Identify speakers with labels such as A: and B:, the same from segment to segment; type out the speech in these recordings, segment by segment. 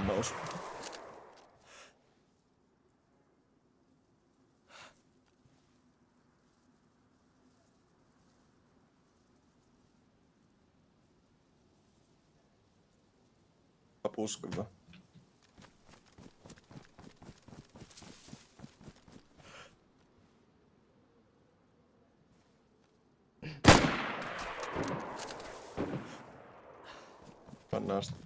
A: nousu. Puskun vaan. Pannaan sitä.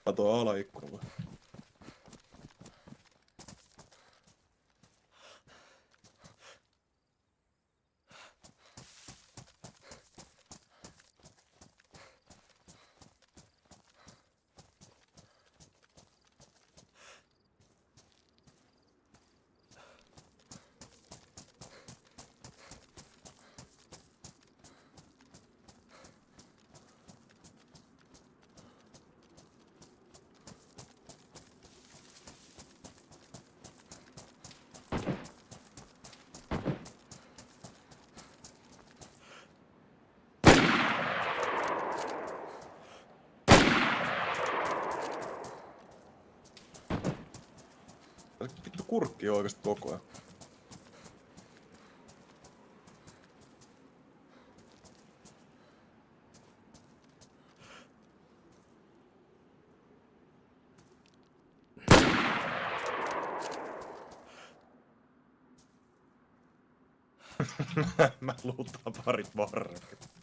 A: Katoa alaikkuna vaan. Vittu kurkki oikeesti koko ajan. Mä luutaan parit varret.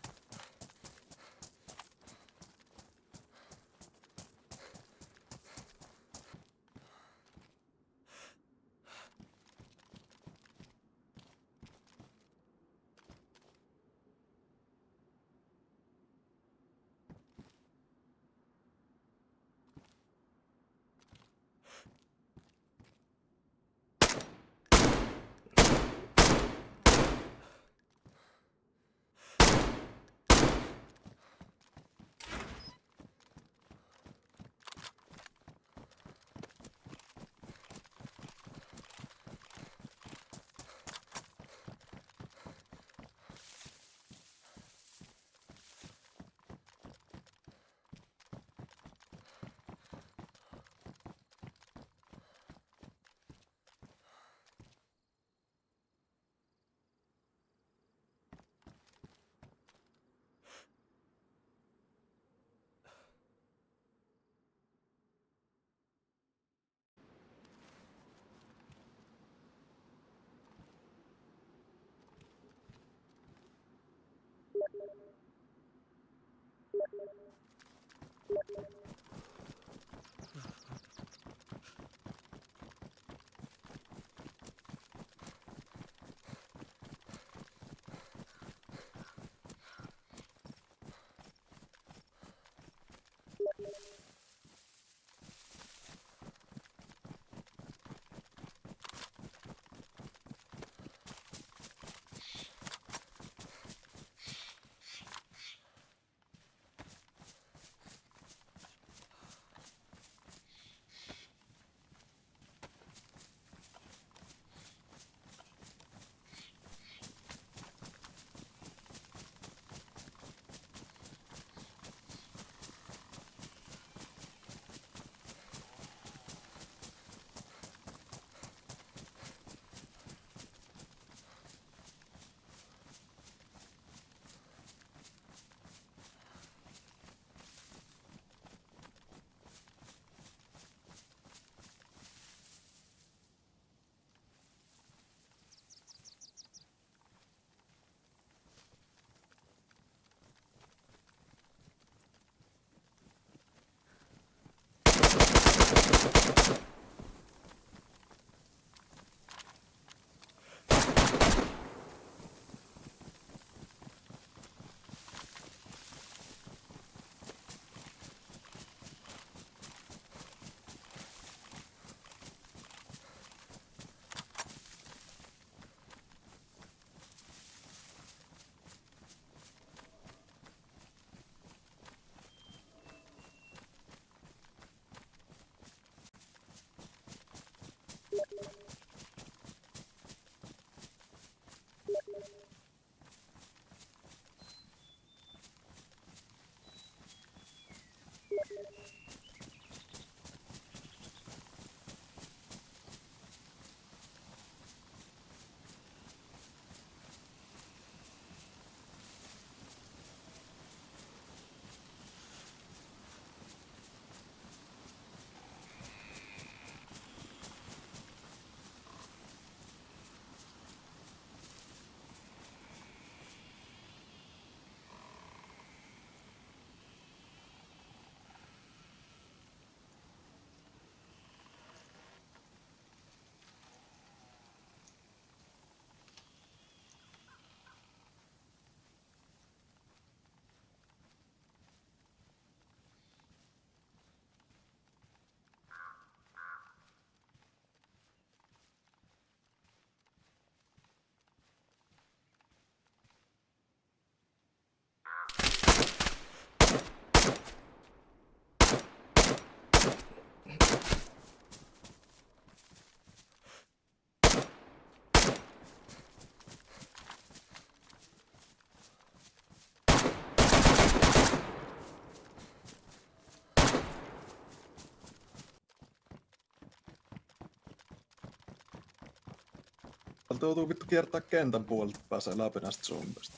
A: Täältä joutuu vittu kiertää kentän puolelta, että pääsee läpi näistä zombeista.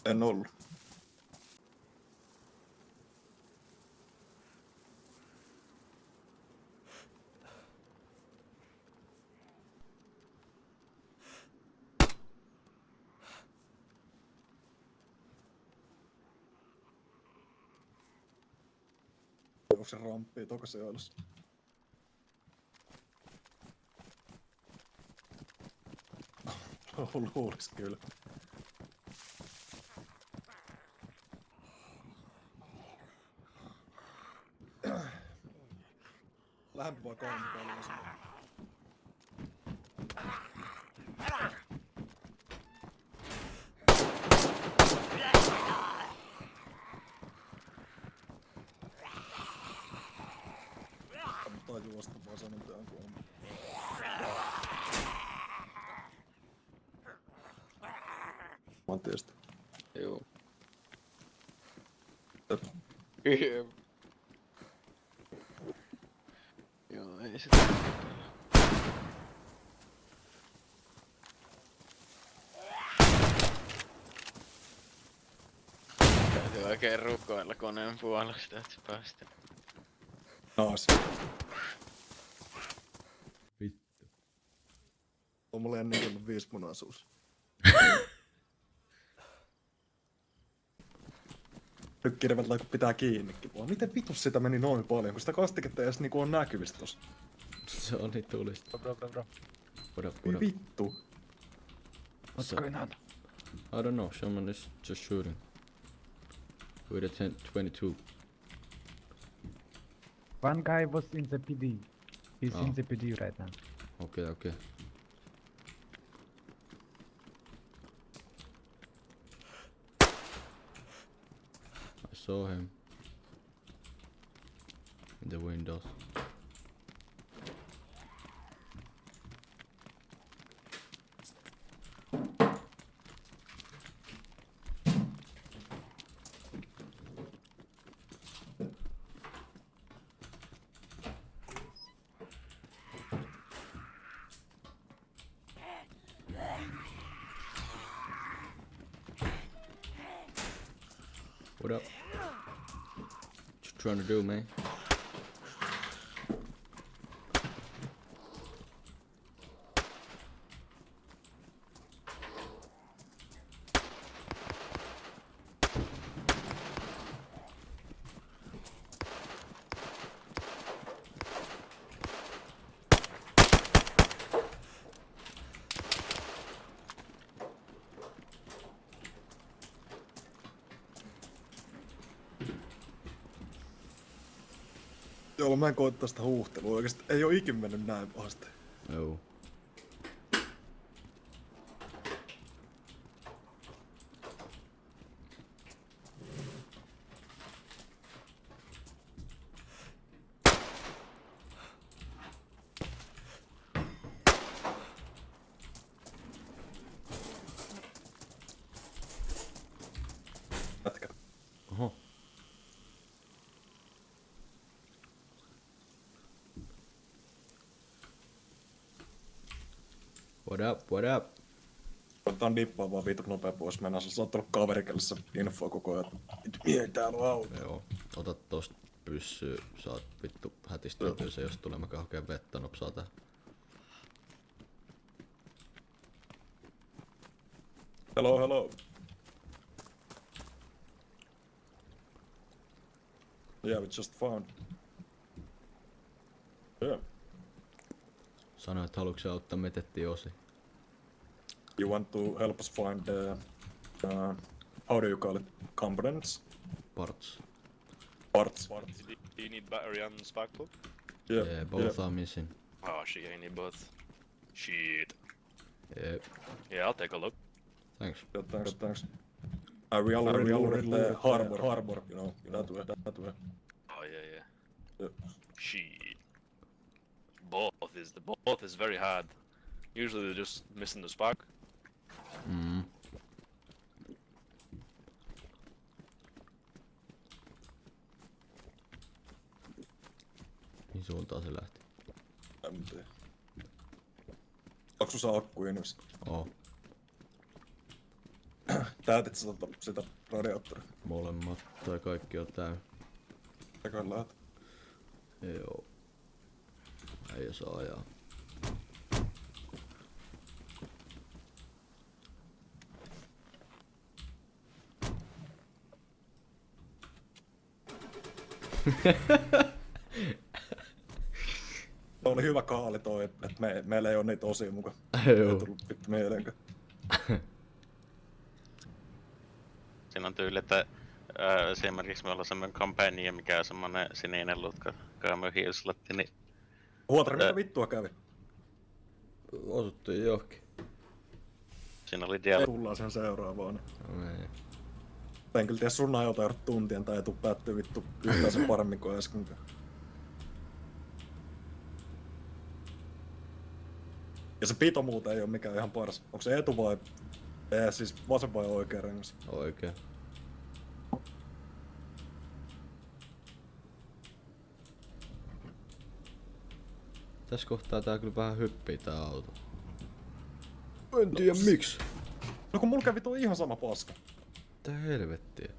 A: En ollut. Onko se ramppii toka alussa? Luulis kyllä. Lähempi vaan kauempaa. Kannattaa juosta vaan sanotaan kun on. Mä oon tietysti.
B: Joo.
A: Jep.
B: Jep. Joo, ei sitä. Täytyy oikein rukoilla koneen puolesta, että se päästä.
A: Nice.
C: Vittu.
A: On mulla ennen ollut 5 munasuus. Nyt kirveet laiku pitää kiinnikin vaan. Miten vitus sitä meni noin paljon, kun sitä kastiketta ei edes niinku on näkyvistä tossa.
C: Se on niin tulista.
D: Bro.
C: What up, what
A: Ei
C: up?
A: vittu.
D: What's going on?
C: I don't know, someone is just shooting. With a 10-22.
D: One guy was in the PD. He's
C: Oh.
D: in the PD right now.
C: Okay. I saw him. In the windows. What up? What you trying to do, man?
A: Joo, mä en koittaa sitä huuhtelua oikeesti. Ei oo ikin mennyt näin pahasti.
C: Oh.
A: Jätkä.
C: Oho. What up?
A: Otetaan dippaa vaan viitu nopea pois. Mennään se saattanut kaverikellessa infoa koko ajan. Mihin täällä on auto?
C: Joo. Ota tosta pyssyä, saat vittu hätisteltyä se, jos tulee mä hakea vettä nopsaa tää.
A: Hello. Yeah, we just found. Yeah.
C: Sano, että haluatko sä auttaa metettiin osi.
A: You want to help us find how do you call it? Components?
C: Parts.
A: Parts.
E: Do you need battery and spark plug?
C: Yeah, both are missing.
E: Oh shit, I need both. Shit.
C: Yeah,
E: Yeah, I'll take a look.
C: thanks.
A: Yeah, thanks. We already looted the harbor, you know, that way.
E: Oh yeah.
A: Yeah.
E: Shit. Both is very hard. Usually they're just missing the spark.
C: Mm. Mihin suuntaan se lähti?
A: en tiedä. Onko sussa akku innoissa?
C: Oo.
A: Täytit sä sitä radiaattoria?
C: Molemmat tai kaikki on täynnä.
A: Tekoin lähet.
C: Joo. Ei saa ajaa.
A: Oli hyvä kaali toi, että meillä ei oo niitä osia mukaan.
C: Joo.
A: Ei tullut vittu mieleenkään.
B: Siinä on tyyli, että esimerkiksi me ollaan semmonen kampanja, mikä on semmonen sininen lutka, joka on hiilslotti, niin
A: Huotari, mitä vittua kävi?
C: Osuttiin johonkin.
B: siinä oli dialogi.
A: Tullaan sen seuraavaan.
C: No ei.
A: En kyllä tiedä sun ajoita tuntien tai ei tuu päättyy vittu yhtään sen paremmin kuin äskenkään. Ja se pito muuten ei oo mikään ihan paras. Onko se etu vai... Ei, siis vasen vai oikea rengas?
C: Oikein. Tässä kohtaa tää kyllä vähän hyppii tää auto. En tiedä miksi.
A: No kun mulla kävi tuo ihan sama paska.
C: Mitä helvettiä?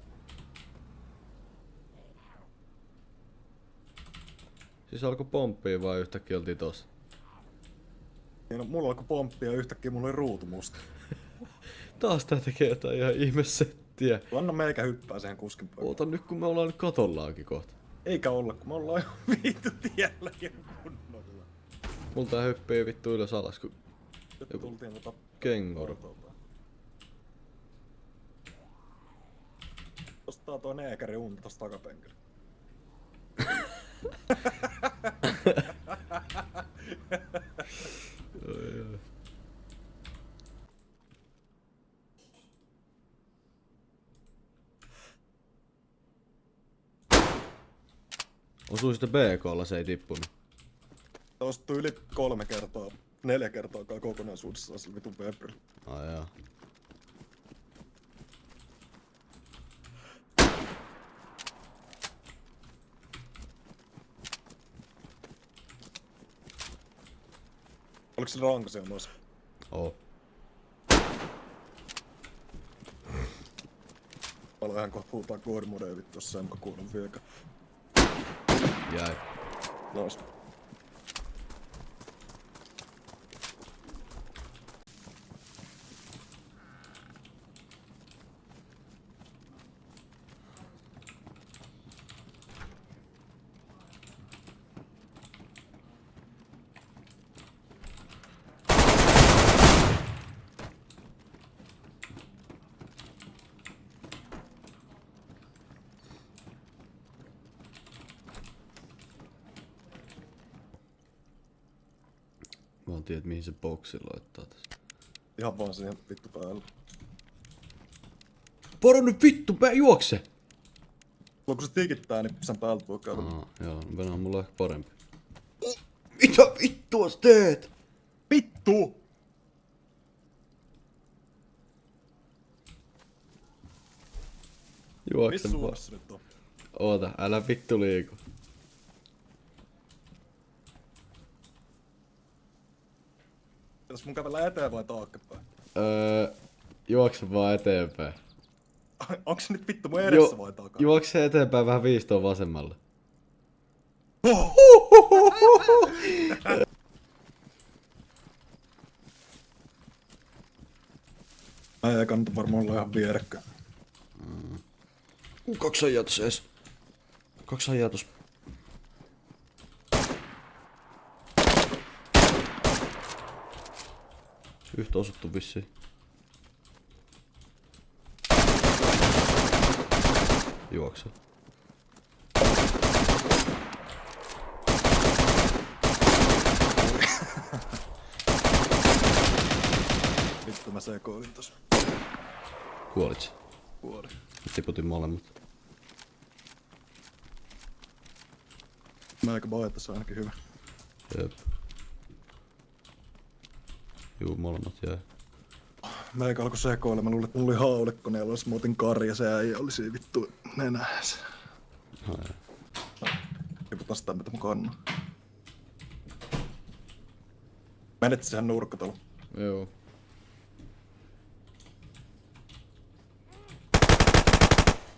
C: Siis alkoi pomppia vai yhtäkkiä oltiin tossa?
A: Niin no, mulla alkoi pomppia ja yhtäkkiä mulla oli ruutu musta.
C: Taas tää tekee jotain ihan ihmesettiä.
A: Anna meikä hyppää siihen kuskin pöydään.
C: Oota nyt kun me ollaan nyt katollaankin kohta.
A: Eikä olla, kun me ollaan jo vittu tielläkin kunnolla.
C: Multa hyppii vittu ylös alas kun
A: Nyt
C: Joku
A: tultiin
C: kenguru.
A: Tosta tää toi neekeri unta tosta takapenkillä.
C: Osui sitä BK:lla, se ei tippunut.
A: Tosta yli 3 kertaa, 4 kertaa kokonaisuudessaan sillä vitun Weberillä.
C: Ai jaa.
A: Oliko se rankasia myös?
C: Oo.
A: Palo ihan kohta huutaa Gormodea vittu, jos Semka kuulun vieka.
C: Jäi.
A: Nois.
C: Mä en tiedä, mihin se boksi laittaa tässä.
A: Ihan vaan siihen vittu päälle.
C: Varo nyt vittu, mä juokse!
A: Kun se tikittää, niin sen päältä voi käydä.
C: Joo, Venä on mulla ehkä parempi. Mitä vittua sä teet?
A: Vittu! Missä
C: Juoksen vaan.
A: suunnassa nyt on?
C: Oota, älä vittu liiku.
A: Pitäis mun kävellä eteen vai taaksepäin?
C: Juokse vaan eteenpäin.
A: Onko se nyt vittu mun edessä vai takana?
C: Juokse eteenpäin vähän viistoon vasemmalle.
A: Mä ei kannata varmaan olla ihan vierekkä.
C: 2 ajatus ees. 2 ajatus. Yhtä osuttu vissiin. Juokse.
A: Vittu mä sekoilin tossa.
C: Kuolit sä?
A: Kuoli.
C: Tiputin molemmat.
A: Meikä tässä ainakin hyvä.
C: Jep. Juu, molemmat jäi.
A: Meikä alkoi sekoilla. Mä luulin, että mulla oli haulikko, niin olisi muuten karja. Se äijä oli siinä vittu nenässä.
C: Ai,
A: Tiputaan sitä, mitä mun kannan. Menette siihen nurkkataloon.
C: Joo.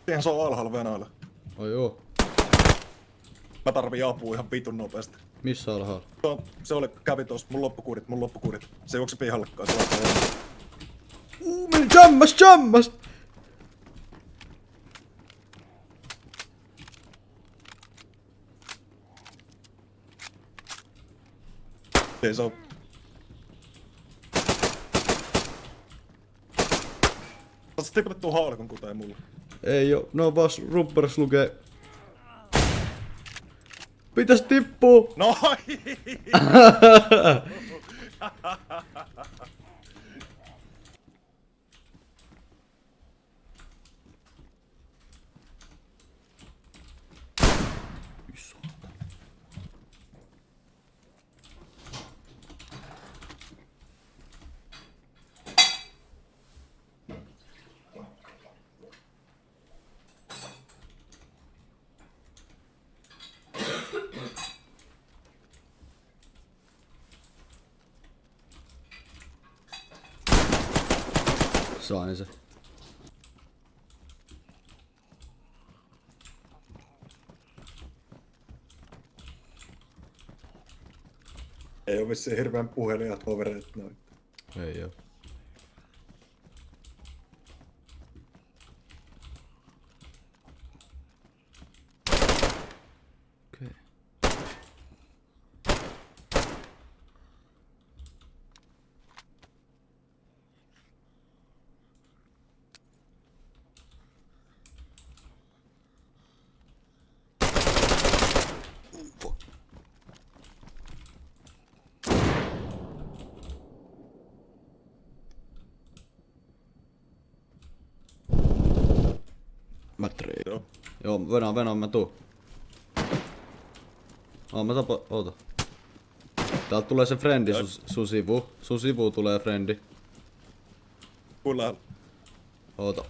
A: Siihen se on alhaalla Venäjällä.
C: Oi joo.
A: Mä tarvii apua ihan vitun nopeasti.
C: Missä alhaalla?
A: Se oli, kävi tossa, mun loppukuurit. Se juoksi pihallekaan, se on
C: Meni jammas!
A: Ei se on. Saat tiputtaa tuon haalikon kuteen mulle.
C: Ei oo, no vas rumpers lukee. Pitäis tippuu!
A: Noin!
C: Sain se.
A: Ei oo vissiin hirveän puhelijat tovereet noin.
C: Ei oo. Okei. Mätrii.
A: Joo.
C: Joo, Venä, mä tuun. Mä tapa, oota. Täältä tulee se frendi sun sivu. Sun sivu tulee frendi.
A: Kuinka lähellä?
C: Oota.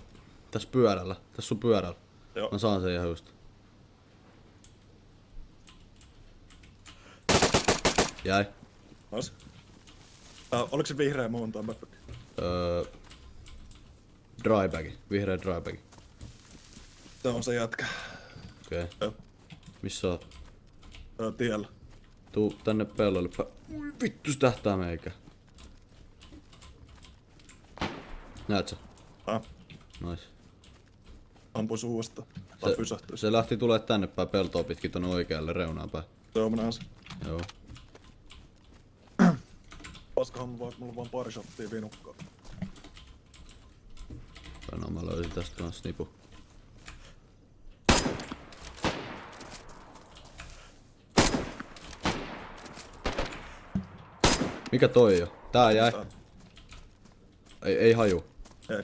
C: Tässä pyörällä. Tässä sun pyörällä.
A: Joo.
C: Mä saan sen ihan just. Jäi.
A: Nois. Oliko se vihreä muun tai mäppäkin?
C: Drybagi. Vihreä drybagi.
A: Se on se jätkä.
C: Okei.
A: Joo.
C: Missä oot?
A: Tiellä.
C: Tuu tänne pellolle. Ui vittu se tähtää meikä. Näet sä? Nois.
A: Ampuis uudestaan. Tai pysähtyis.
C: Se lähti tulee tänne päin peltoa pitkin tonne oikealle reunaan päin.
A: Se on minä se.
C: Joo.
A: Paskahan vaan, mulla on vaan pari shottia vinukkaa.
C: No mä löysin tästä kans nipu. Mikä toi on? Tää jäi. Ei haju.
A: Ei.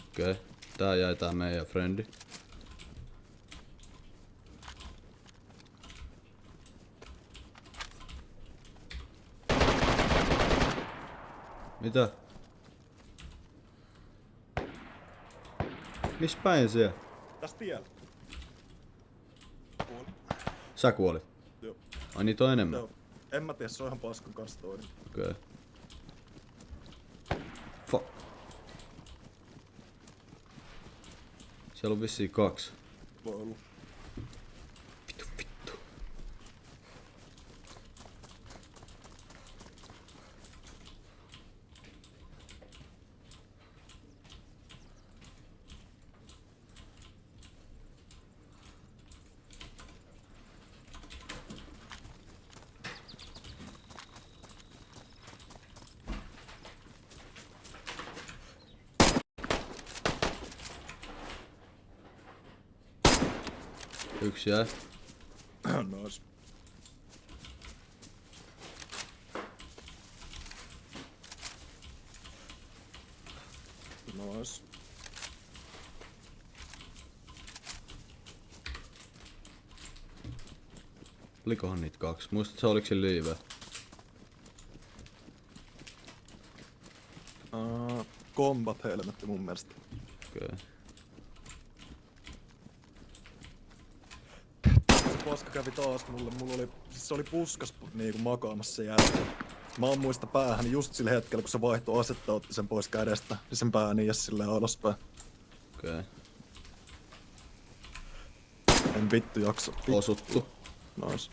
C: Okei. Tää jäi tää meidän frendi. Mitä? Missä päin siellä?
A: Tästä tiellä. Kuoli.
C: Sä kuolit.
A: Joo.
C: Ai niitä on enemmän?
A: Joo. En mä tiedä, se on ihan paskan kanssa toinen.
C: Okei. Fuck. Siellä on vissiin 2.
A: Voi olla.
C: Vittu. Yksi jäi.
A: Nois. Nois.
C: Olikohan niitä 2? Muistat se oliko se liive?
A: Combat helmetti mun mielestä.
C: Okei.
A: Se paska kävi taas mulle. Mulla oli, siis se oli puskas niinku makaamassa se jälkeen. Mä oon muista päähän just sillä hetkellä, kun se vaihtoi asetta, otti sen pois kädestä, niin sen pää niin silleen alaspäin.
C: Okei.
A: En vittu jaksa.
C: Osuttu.
A: Nois.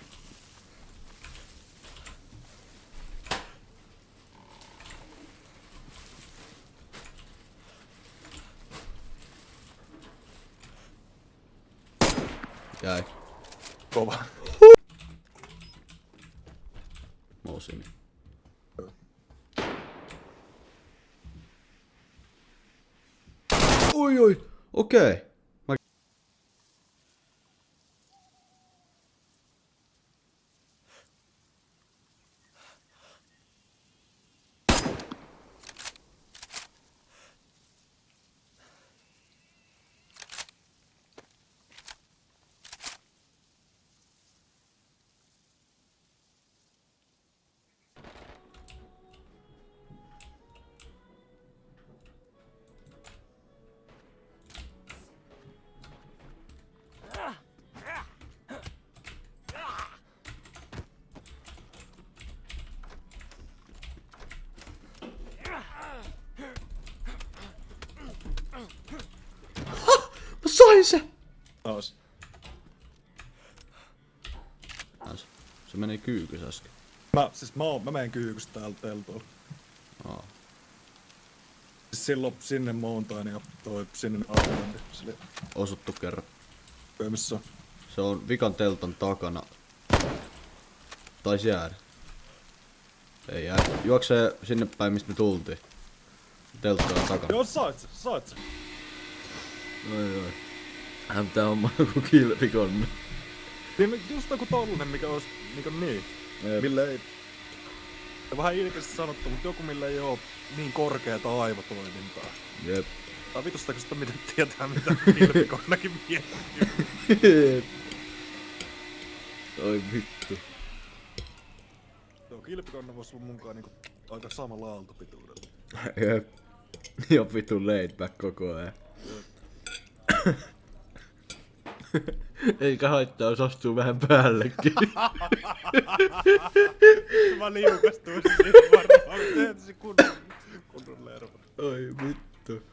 C: Jäi.
A: Kova.
C: Mousini. Oi. Okei. Mä sain se!
A: Nois.
C: Se meni kyykys äsken.
A: Mä menen kyykystä täältä teltoilla.
C: Aa.
A: Siis silloin sinne Mountain ja toi sinne Outland. Sille
C: Osuttu kerran.
A: missä on.
C: Se on vikan teltan takana. Taisi jäädä. Ei jää. Juoksee sinne päin mistä me tultiin. Teltta on takana.
A: Joo, sait se.
C: Oi. Hän pitää hommaa joku kilpikonna.
A: Niin just joku tollanen, mikä olisi niin. Millä ei... Vähän ilkeästi sanottu, mutta joku millä ei oo niin korkeata aivotoimintaa.
C: Jep.
A: Tai vitusta, kun sitä miten tietää, mitä kilpikonnakin miettii.
C: Oi vittu.
A: Joo, kilpikonna voisi olla munkaan niinku aika samalla aaltopituudella.
C: Jep. Jo vittu laid back koko ajan. Eikä haittaa, jos astuu vähän päällekin.
A: Mä liukastuisin siihen varmaan, kun teet se kunnon lervo.
C: Oi vittu.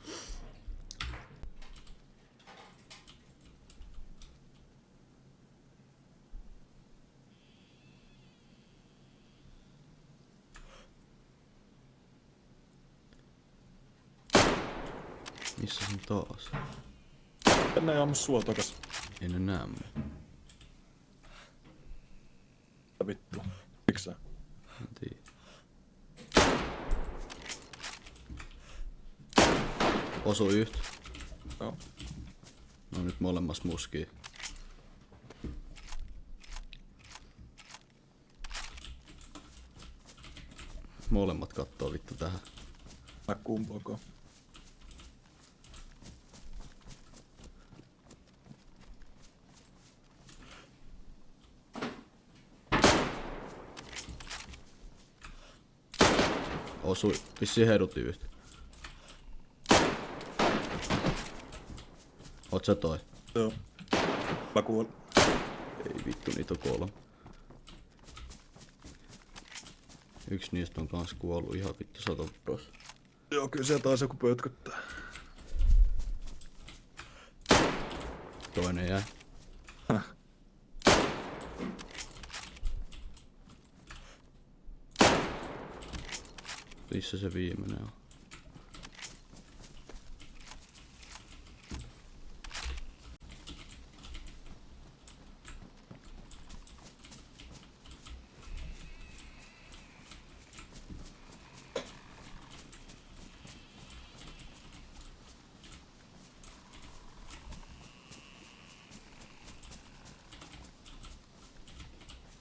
C: Missä on taas?
A: Tänne ei ammu sua takas.
C: Ei ne näe mua.
A: Mitä vittu? Miksä?
C: En tiedä. Osui yhtä.
A: Joo.
C: No nyt molemmas muskii. Molemmat kattoo vittu tähän.
A: Mä kumpaako.
C: Osui. Vissiin hedutti yhtä. Oot sä toi?
A: Joo. Mä kuulin.
C: Ei vittu, niitä on 3. Yksi niistä on kans kuollut ihan vittu 100%.
A: Joo, kyllä sieltä taas joku pötköttää.
C: Toinen jäi. Missä se viimeinen on?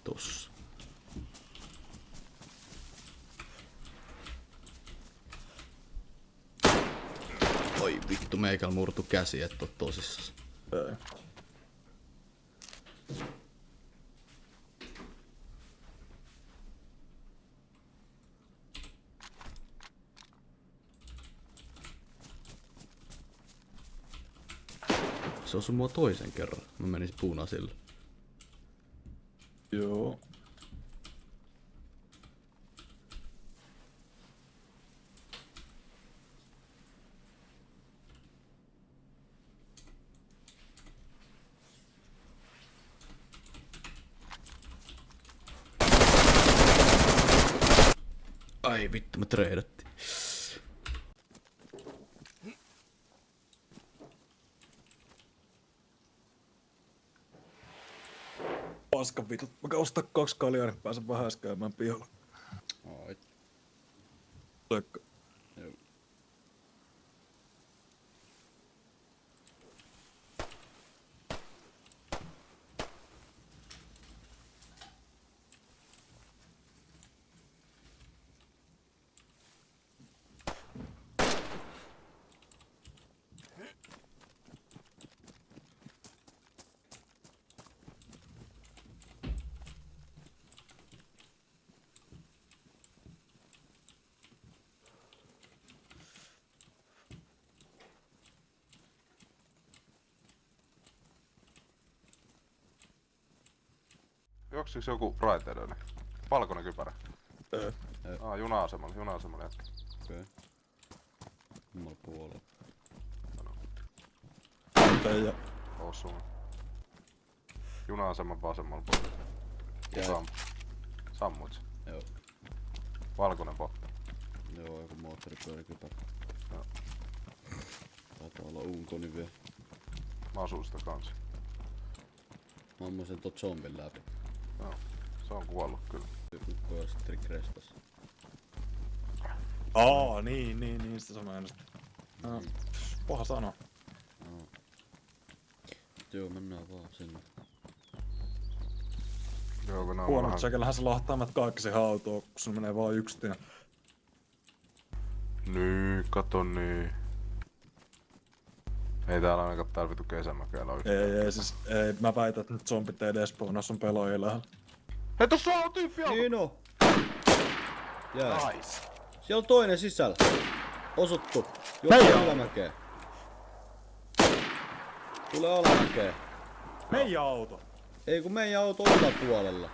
C: Tossa. Oi vittu, meikällä murtu käsi, et oo tosissas.
A: Ei.
C: Se osui mua toisen kerran. Mä menin punaisille.
A: Joo.
C: Ei vittu, me treidattiin.
A: Paskan vitut. Mä käyn ostaa 2 kaljaa, niin pääsen vähän käymään pihalla.
C: Oi.
A: Lökkö.
C: Joo.
F: Juoksiks joku raiteille? Valkoinen kypärä.
A: Öö.
F: Juna-asemalla jätkä.
C: Okei. Kummalla puolella.
A: Ja
F: Osuu. Juna-aseman vasemmalla puolella.
C: Jää.
F: Sammuit se.
C: Joo.
F: Valkoinen pohta.
C: Joo, joku moottoripyöräkypärä.
F: Joo.
C: Taitaa olla unkoni vielä.
F: Mä asun sitä kanssa.
C: Mä ammuin tot zombin läpi.
F: Joo. Se on kuollut kyllä.
C: Ukko on sitten krestas.
A: niin, sitä sanoin ennästä. Paha sano.
C: No. Joo, mennään vaan sinne.
F: Joo, kun ne on
A: Huono,
F: vähän...
A: säkellähän se lahtaa meidät kaikki siihen autoon, kun sun menee vaan yksi tie.
F: Kato niin. Ei täällä ainakaan täällä vitu kesämäkeellä oo
A: Ei, siis ei, mä väitän, että nyt zombit ei edes spawnaa sun pelaajia lähellä.
F: Hei, tossa on tyyppi auto!
C: Niin on! Jää.
F: Nice!
C: Siellä on toinen sisällä. Osuttu.
A: Meidän
C: Juo alamäkeen. Tule alamäkeen.
A: Meidän auto!
C: Ei kun meidän auto on puolella.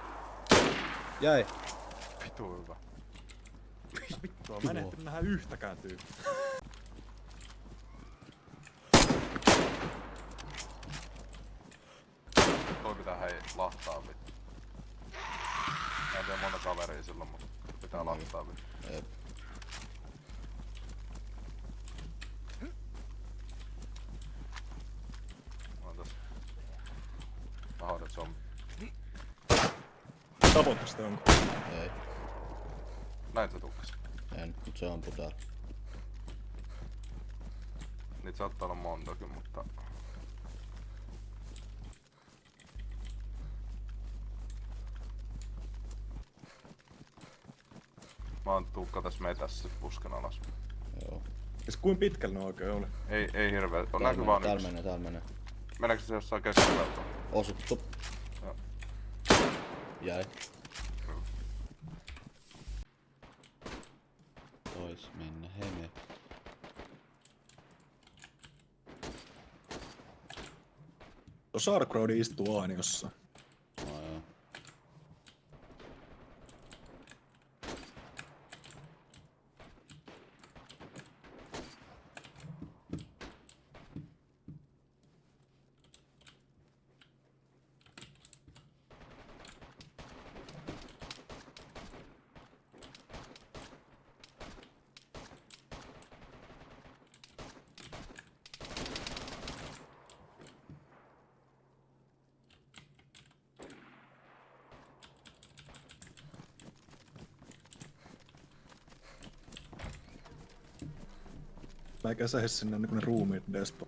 C: Jäi.
F: Vitu hyvä.
A: Vittua, mä en ehtinyt nähdä yhtäkään tyyppiä.
F: Toi pitää hei lahtaa vittu. Mä en tiedä monta kaveria silloin, mutta pitää lahtaa vittu.
C: Jep.
F: Mä oon tässä. Mä hoidan zombi.
A: Tapoitko sitä jonkun?
C: Ei.
F: Näin se tukkas.
C: En, mut se ampuu täällä.
F: Niitä saattaa olla montakin, mutta... Mä oon Tuukka tässä metässä pusken alas.
C: Joo.
A: Siis kuinka pitkällä ne oikein oli?
F: Ei hirveä. On näky vaan yksi.
C: Täällä menee.
F: Meneekö se jossain keskellä?
C: Osuttu.
F: Joo.
C: Jäi. Tois mennä heme.
A: Tuo Sharkrowd istuu aina jossain.
C: No joo.
A: Mä eikä sähe sinne niinku ne ruumiit despo.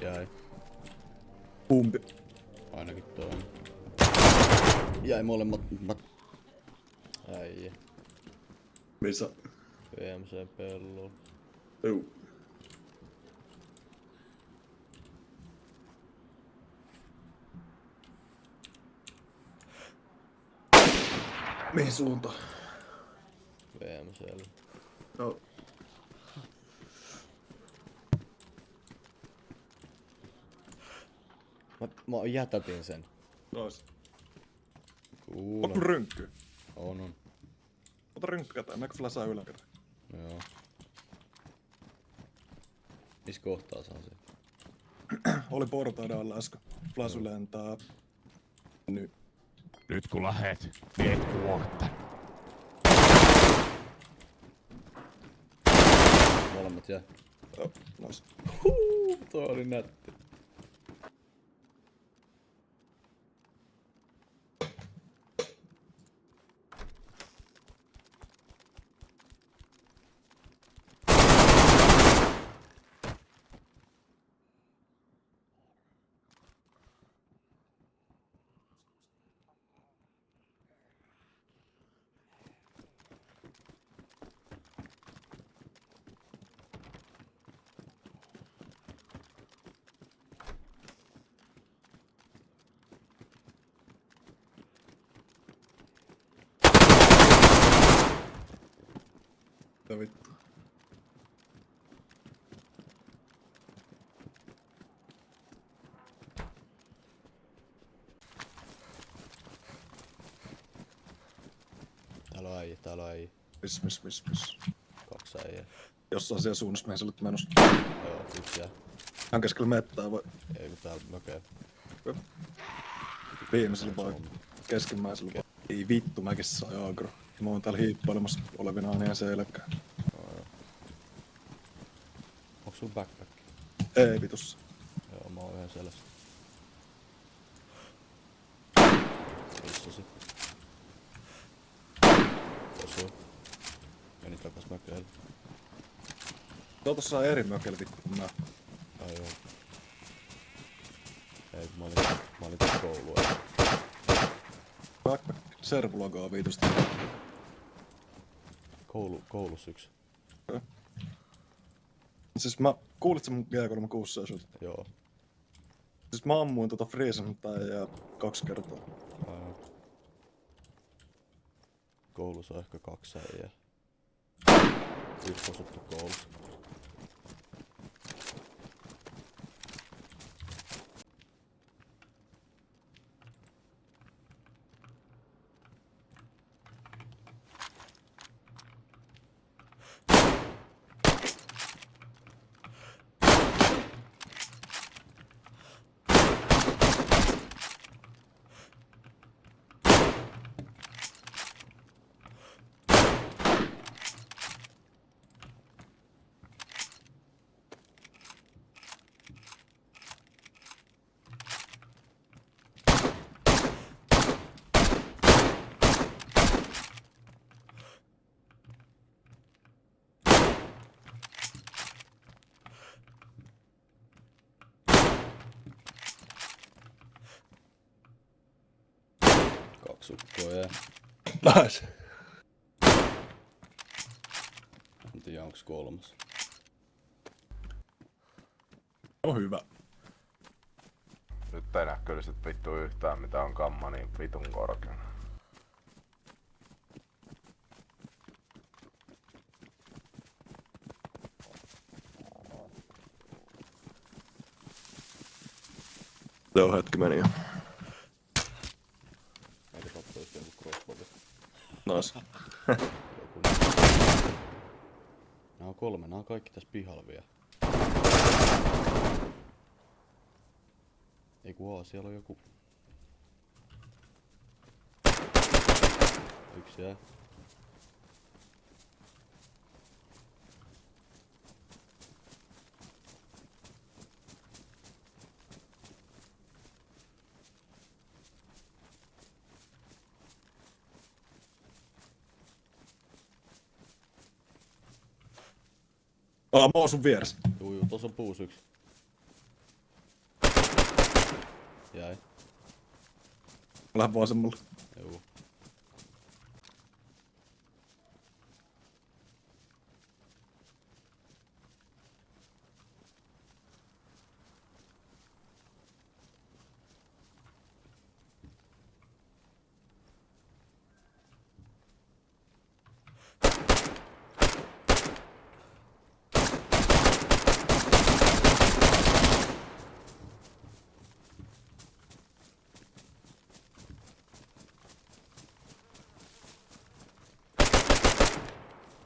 C: Jäi.
A: Kumpi?
C: Ainakin toinen. Jäi molemmat. Äijä.
A: Missä?
C: VMC pellolla.
A: Juu. Mihin suuntaan?
C: VMCllä.
A: No.
C: Mä jätätin sen.
A: Nois.
C: Kuule.
A: Ottu rynkkyy.
C: On.
A: Ota rynkky käteen, näkö flashaa yläkäteen?
C: Joo. Missä kohtaa saa sen?
A: Oli portaiden alla äsken. Flasu lentää. Nyt.
G: Nyt kun lähet, meet kuohta.
C: Molemmat jää.
A: Joo, nois.
C: Toi oli nätti.
A: Mitä vittu?
C: Täällä on äijä.
A: Miss.
C: 2 äijää.
A: Jossain siellä suunnassa mihin sä olet menossa.
C: Joo, 1 jää.
A: Hän keskellä mettää vai
C: Ei kun täällä mökeä.
A: viimeisellä vai keskimmäisellä vai? Ei vittu, mäkin sain agro. Mä oon täällä hiippailemassa olevinaan niin selkää.
C: Onks sulla backpack?
A: Ei vitussa.
C: Joo, mä oon yhden selässä. Missasi. Osuu. Meni takas mökeille.
A: Tuo tossa on eri mökellä vittu kuin mä.
C: Ai joo. Ei kun mä olin tässä koulua.
A: Backpack servulogoa viitusta.
C: Koulussa yksi.
A: Siis mä kuulit sen mun G36 sulta.
C: Joo.
A: Siis mä ammuin tota Friesen ja 2 kertaa.
C: Koulussa on ehkä 2 äijää. Yksi osuttu koulussa. Sukkoa jää.
A: Nice.
C: En tiedä onks 3.
A: On hyvä.
F: Nyt ei näe kyllä sit vittu yhtään mitä on kamma niin vitun korkeana.
A: Joo, hetki meni jo.
C: Meitä kattoo just joku crossbowista.
A: Nice.
C: Nää on 3, nää on kaikki tässä pihalla vielä. Ei kun siellä on joku. 1 jää.
A: Mä oon sun vieressä.
C: Juu, tossa on puus 1. Jäi.
A: Mä lähden vasemmalle.
C: Juu.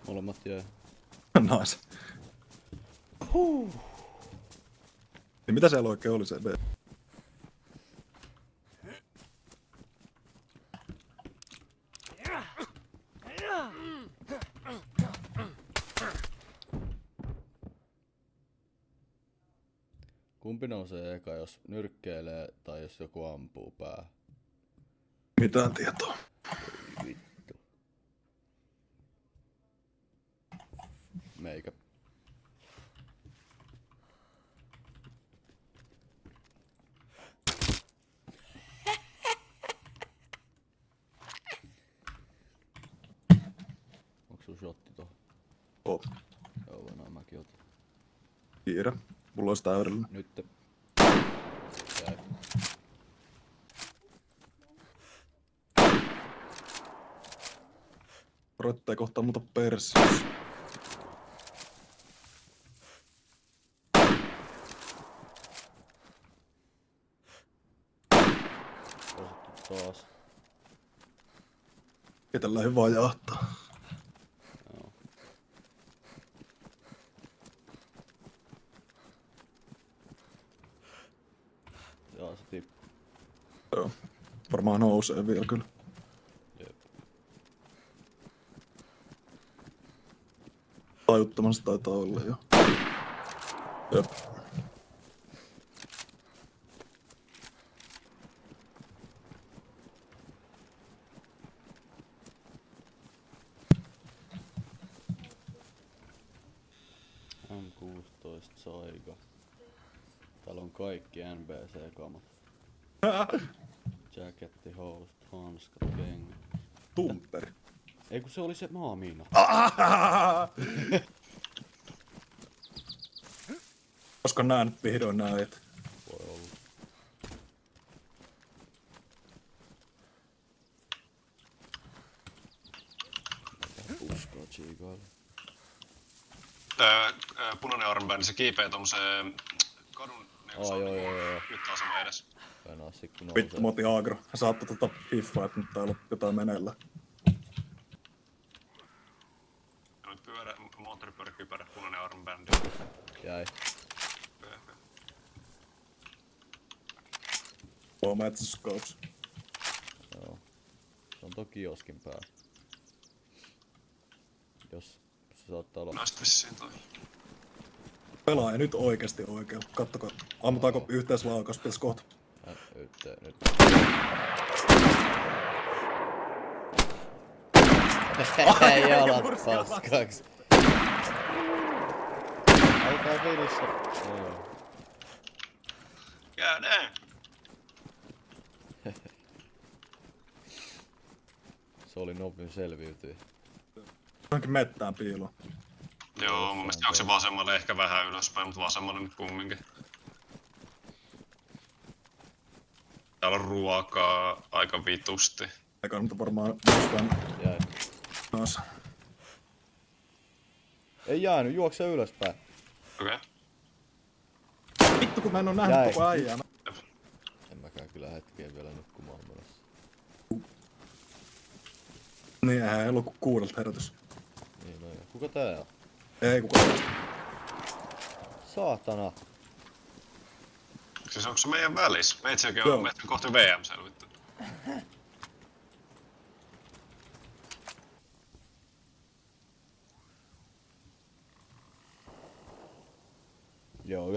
C: Molemmat jäi.
A: Nice. Niin mitä siellä oikein oli se B?
C: Kumpi nousee eka, jos nyrkkeilee tai jos joku ampuu päähän?
A: Mitään tietoa.
C: Vittu. Meikä. Onks sun shotti tohon?
A: Oh,
C: Joo, no mäkin otin.
A: kiire. Mulla olisi täydellinen.
C: Nyt. Jäi.
A: Roittaa kohtaa muuta persissä.
C: Osattu taas.
A: Ketellään hyvää jahtaa.
C: Joo. Jaa, se tippuu.
A: Joo. Varmaan nousee vielä kyllä.
C: Jep.
A: Tajuttomasti taitaa olla jo. Jep.
C: M16 Saiga. Täällä on kaikki NBC-kamat. Jacketti, housut, hanskat, kengät.
A: Tumperi.
C: Ei kun se oli se maamiina.
A: Koska nää nyt vihdoin näet.
C: Voi olla. Mitä puskaa chiikailla?
H: Punainen armbändi, se kiipeä tommoseen kadun neuvostoon.
C: Joo.
H: Nyt asema edes.
C: Venaa sikku nousee.
A: Vittu, mä otin agro. Hän saattoi hiffaa, että nyt täällä on jotain meneillä.
H: Ja nyt moottoripyöräkypärä, punainen armbändi.
C: Jäi.
A: Oo, metsästyskausi.
C: Joo. Se on toki kioskin päällä. Jos se saattaa olla...
H: Näistä vissiin toi.
A: Pelaaja nyt oikeesti oikealla. Kattokaa. Ammutaanko yhteislaukaus? Pitäis kohta.
C: Nyt. Jalat paskaksi. Alkaa finissä. Joo.
H: Käydään!
C: Se oli nopein selviytyä.
A: Johonkin mettään piiloon.
H: Joo, mun mielestä onko se vasemmalle ehkä vähän ylöspäin, mutta vasemmalle nyt kumminkin. Täällä on ruokaa aika vitusti.
A: Eikä nyt varmaan jostain
C: Jäi.
A: taas.
C: Ei jäänyt, juokse ylöspäin.
H: Okei.
A: Vittu kun mä en oo nähnyt
C: Jäi.
A: koko äijää.
C: En mäkään kyllä hetkeen vielä nukkumaan menossa.
A: Niin, eihän ollut kuin 6 herätys.
C: Niin, no ja. Kuka tää on?
A: Ei kukaan.
C: Saatana.
H: Siis onko se meidän välissä? Meitsiäkin
A: Joo.
H: on meitä kohti VM selvitty.
C: Joo, 19-21.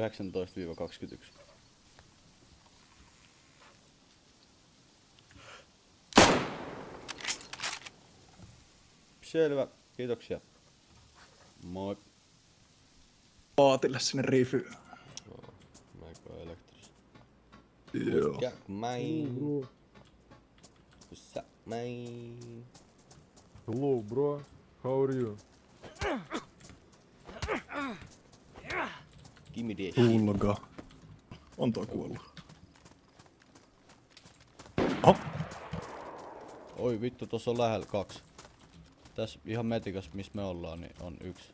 C: Selvä, kiitoksia. Moi.
A: Paatille sinne rifyyn.
C: Mäkö elektris.
A: Joo.
C: Ja main. Sä main.
I: Hello, bro. How are you?
C: Give me that shit.
A: Tulga. On toi kuollut. Oho.
C: Oi vittu, tossa on lähellä 2. Tässä ihan metikas, missä me ollaan, niin on 1.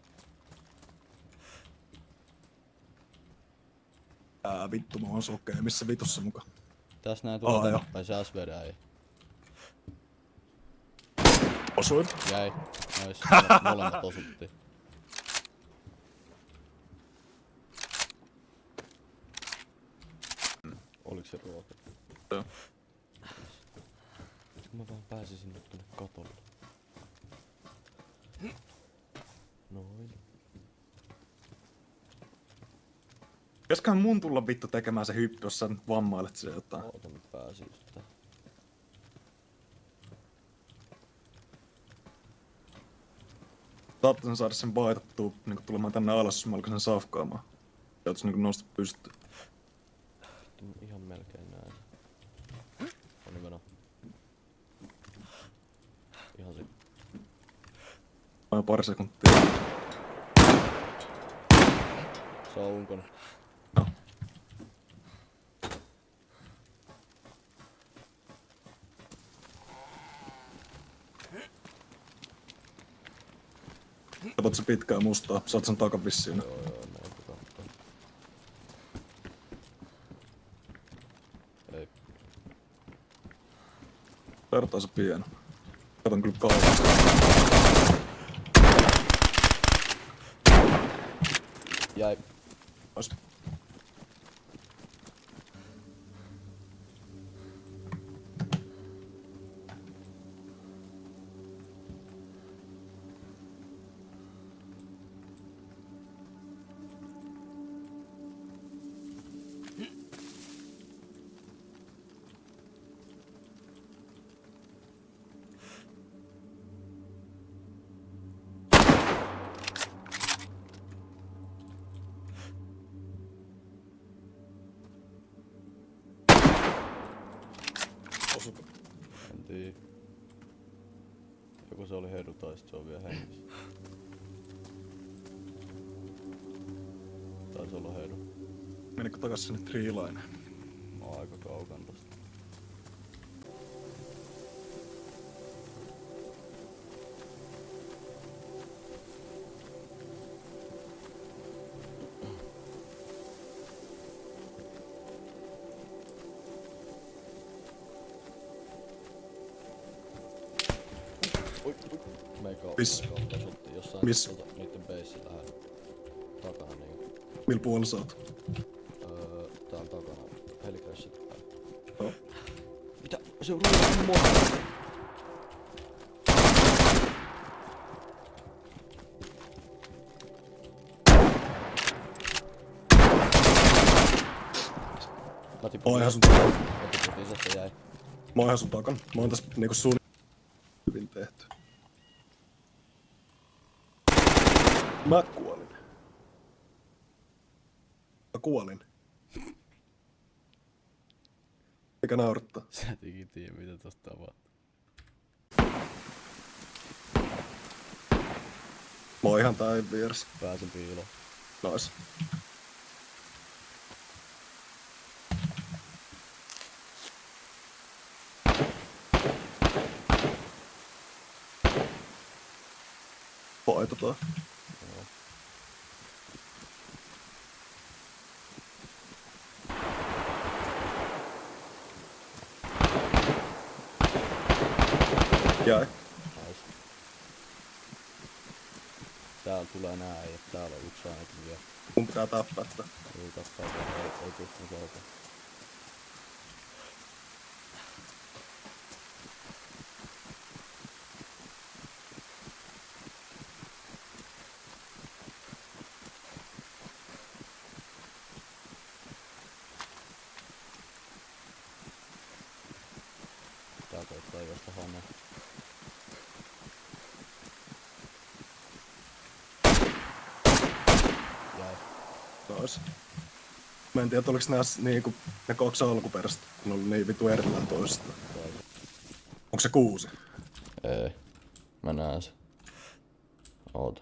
A: Vittu, mä oon sokea. Missä vitussa muka?
C: Tässä nää tulee
A: joo.
C: tänne päin, se SVD ei.
A: Osuin.
C: Jäi. Nois, molemmat osuttiin. Oliks se ruoka?
A: Joo.
C: Kun mä vaan pääsisin nyt tonne katolle. Noin.
A: Pitäisköhän mun tulla vittu tekemään se hyppy, jos sä nyt vammailet se jotain.
C: Oota, mä pääsin just tähän.
A: Saattaisin saada sen baitattua niinku tulemaan tänne alas, jos mä alkaisin safkaamaan. Joutais niinku nousta pystyyn.
C: Ihan melkein näin. Onni meno. Ihan sit.
A: Vain pari sekuntia.
C: Se on unkonen.
A: No. Katot se pitkää mustaa, saat sen takavissiin.
C: Joo, näin kun kattoo. Ei.
A: Vertaa se pieno. Katon kyllä kauas.
C: Jäi.
A: Ois. Osuko?
C: En tiedä. Joku se oli hedu tai sit se on vielä hengissä. Taisi olla hedu.
A: Menikö takas sinne treelineen?
C: Mä oon aika kaukan tosta.
A: Miss?
C: Jossain
A: Miss?
C: niitten beissi vähän takana niin.
A: Millä puolella sä oot?
C: Täällä takana. Helicrashit päin.
A: Joo.
C: Mitä? Se on ruuan monta. Mä
A: Mä oon sun takana.
C: jäi.
A: Mä oon sun takana. Mä oon tässä niinku sun hyvin tehty. Mä kuolin. Mä kuolin. Mikä naurattaa?
C: Sä et ikin tiedä mitä tosta tapahtuu.
A: Mä oon ihan tää vieressä.
C: Pääsin piiloon.
A: Nois. Paitotaan. Jäi.
C: Nice. Täällä tulee nää äijät. Täällä on yksi ainakin vielä.
A: Mun pitää tappaa tää.
C: Ei tappaa vielä. Ei pysty alkaa. Tää koittaa josta hanne. Jäi.
A: Nois. Mä en tiedä, oliks nää niinku ne kaksi alkuperäistä, kun oli niin vitu erillään toisistaan. Onko se 6?
C: Ei. Mä näen se. Oota.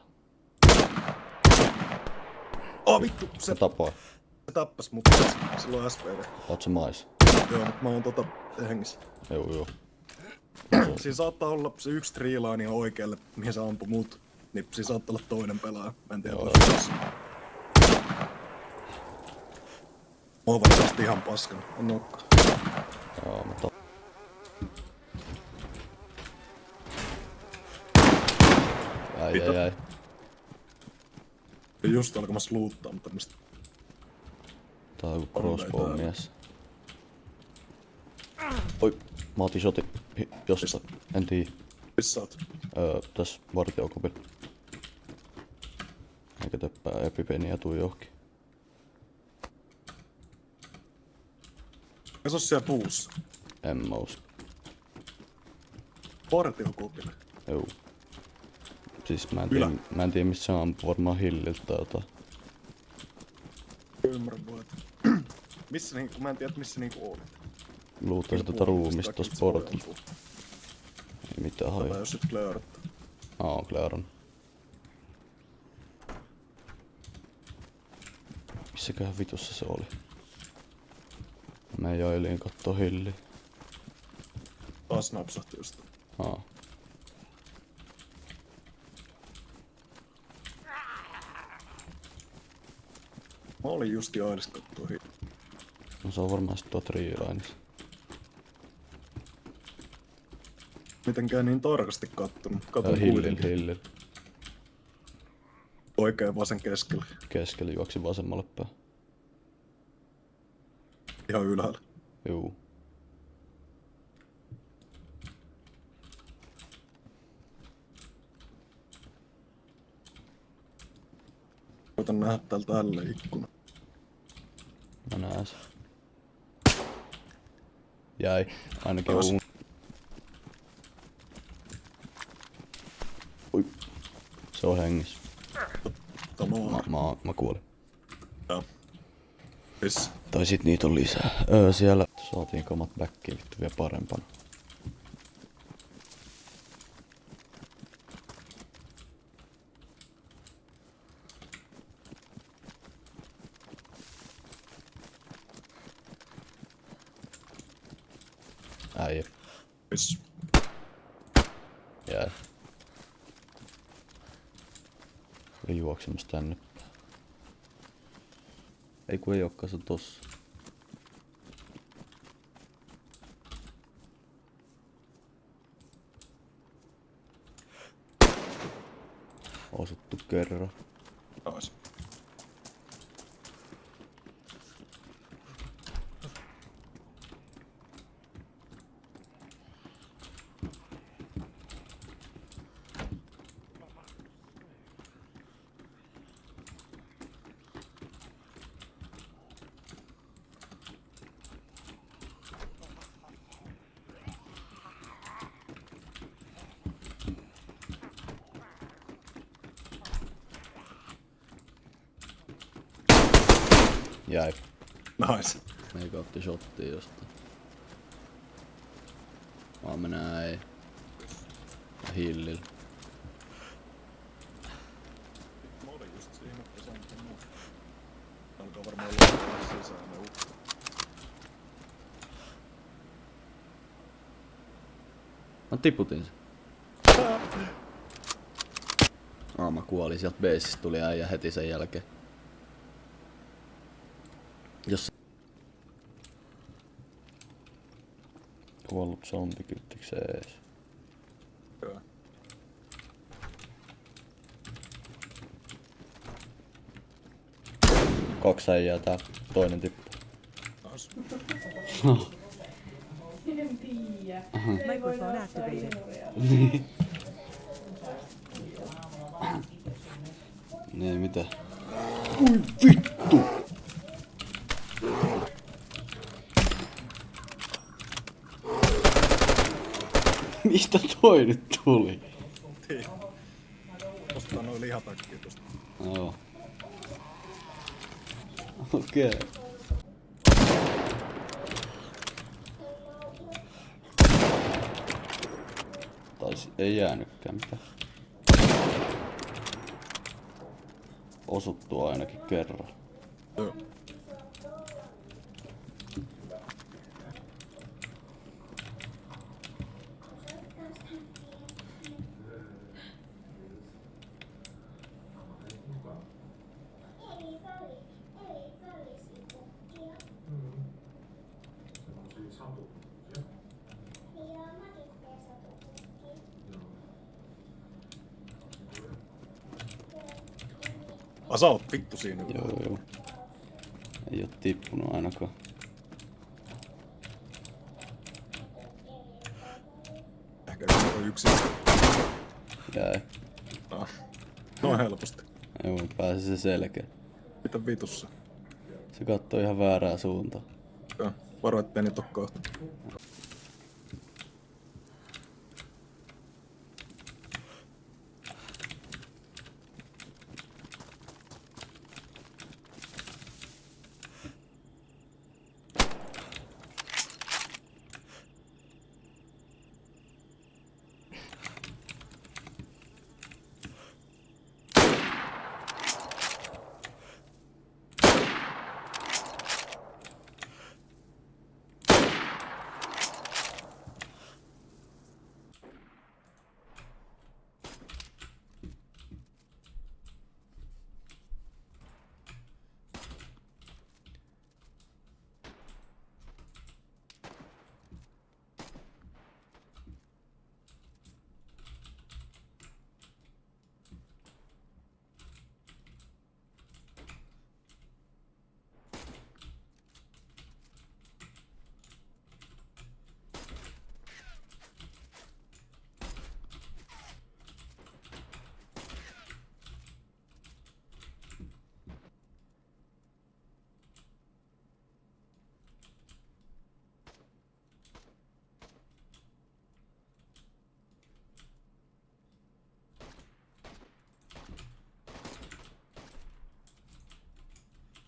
A: Oh vittu, se
C: Se tapoi.
A: tappas mut. Silloin SPV.
C: Oot se mais?
A: Joo, mut mä oon hengissä.
C: Joo.
A: Siinä saattaa olla se yksi treeline oikealle, mihin se ampui mut. Niin siinä saattaa olla toinen pelaaja. Mä en tiedä, toisessa. Mä oon varmasti ihan paskan. En olekaan.
C: Joo, mä Jäi.
A: Ja just alkamassa luuttaa, mutta tämmöstä.
C: Tää on joku crossbow mies. Oi, mä otin shotin josta, en tiedä.
A: Missä oot?
C: Tässä vartiokopilla. Eikä töppää epipeniä tuu johonkin.
A: Se on siellä puussa.
C: En mä usko.
A: Partiokopille.
C: Juu. Siis mä en tiedä missä se ampuu, varmaan hilliltä tai jotain.
A: Ymmärrän vaan. Missä niinku, mä en tiedä missä niinku olet.
C: Luuttaisin tota ruumista tosta portilta. Ei mitään
A: Tai
C: hajaa.
A: jos sit klöörättää.
C: On Klearon. Missäköhän vitussa se oli? Mä jailiin kattoo hilli.
A: Taas napsahti just. Mä olin just jailis kattoo hilli.
C: No se on varmaan sit tuo Treelineissa.
A: Mitenkään niin tarkasti kattonut. Katon
C: Hillil.
A: Oikein vasen keskellä.
C: Keskellä juoksi vasemmalle päin.
A: Ihan ylhäällä.
C: Juu.
A: Koitan nähdä täältä tälle ikkuna.
C: Mä näen sen. Jäi. Ainakin
A: Ois.
C: Ui. Se on hengissä.
A: Taloa.
C: Mä kuolin.
A: Joo. Missä?
C: Tai sit niitä on lisää. Siellä saatiin kamat backiin vittu vielä parempana. Äijä.
A: Missä?
C: Jää. Oli juoksemassa tänne. Ei kun ei ookaan se tossa. Osuttu kerran.
A: Taas.
C: Jäi.
A: Nice.
C: Meikä otti shottia jostain. Mä näin. Ja hillillä.
A: Mä olin just siinä, että se on muu. Alkaa varmaan luottaa sisään ne ukko.
C: Mä tiputin sen. Mä kuolin, sieltä baseista tuli äijä heti sen jälkeen. Jos kuollut zombi kyttiks ees.
A: Joo.
C: Kaksi äijää tää, toinen tippu.
A: Taas.
J: En tiedä. Microphone activated.
C: Niin mitä? Ui vittu! Mistä toi nyt tuli?
A: Ostaa noin lihatakkia tosta.
C: Joo. Okei. Okay. Taisi ei jäänytkään mitään. Osuttu ainakin kerran.
A: Joo. Sä oot vittu siinä.
C: Joo. Ei oo tippunut ainakaan.
A: Ehkä yksi.
C: Jäi.
A: No helposti.
C: Joo, pääsi se selkeä.
A: Mitä vitussa?
C: Se kattoi ihan väärää suuntaan.
A: Joo. Varo, ettei niitä oo kohta.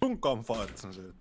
A: Sunkaan faetsen siitä.